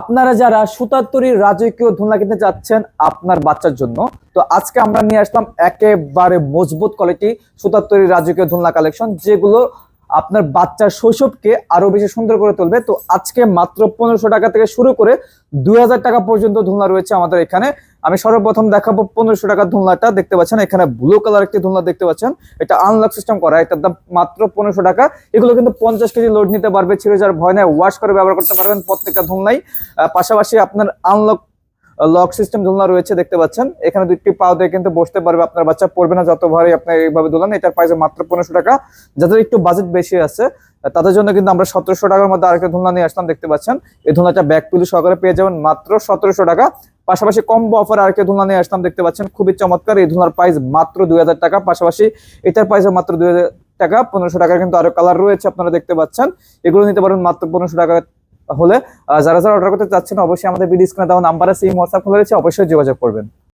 আপনারা যারা সুতার তৈরির রাজকীয় দোলনা কিনতে চাচ্ছেন আপনার বাচ্চার জন্য, তো আজকে আমরা নিয়ে আসলাম একেবারে মজবুত কোয়ালিটি সুতার তৈরির রাজকীয় দোলনা কালেকশন, যেগুলো আপনার বাচ্চার শৈশবকে আরো বেশি সুন্দর করে তুলবে। তো আজকে মাত্র 1500 টাকা থেকে শুরু করে 2000 টাকা পর্যন্ত দোলনা রয়েছে আমাদের এখানে। আমি সর্বপ্রথম দেখাবো 1500 টাকার দোলনাটা। দেখতে পাচ্ছেন এখানে ব্লু কালার একটি দোলনা দেখতে পাচ্ছেন, এটা আনলক সিস্টেম করা, এটার দাম মাত্র 1500 টাকা। এগুলো কিন্তু 50 কেজি লোড নিতে পারবে, ছিঁড়ে যাওয়ার ভয় নাই, ওয়াশ করে ব্যবহার করতে পারবেন প্রত্যেকটা দোলনাই। পাশাপাশি আপনার আনলক লক সিস্টেম দোলনা রয়েছে, দেখতে পাচ্ছেন এখানে দুইটি পাও দিয়ে কিন্তু বসতে পারবে, আপনার বাচ্চা পড়বে না যত ভারী আপনি এইভাবে দোলান। এটার প্রাইস মাত্র 1500 টাকা। যাদের একটু বাজেট বেশি আছে তাদের জন্য কিন্তু আমরা 1700 টাকার মধ্যে আরেকটা দোলনা নিয়ে আসলাম। দেখতে পাচ্ছেন এই দোলনাটা ব্যাক পিলু সহকারে পেয়ে যাবেন মাত্র 1700 টাকা। পাশাপাশি কম্বো অফার আরেকটা দোলনা নিয়ে আসলাম, দেখতে পাচ্ছেন খুবই চমৎকার। এই দোলনার প্রাইস মাত্র 2000 টাকা। পাশাপাশি এটার প্রাইস মাত্র 2000 টাকা। 1500 টাকার কিন্তু আরো কালার রয়েছে, আপনারা দেখতে পাচ্ছেন। এগুলো নিতে পারেন মাত্র 1500 টাকা হলে। যারা যারা অর্ডার করতে চাচ্ছেন অবশ্যই আমাদের ভিডিও স্ক্রিনে দেওয়া নাম্বার আছে, এই হোয়াটসঅ্যাপ খোলা রয়েছে, অবশ্যই যোগাযোগ করবেন।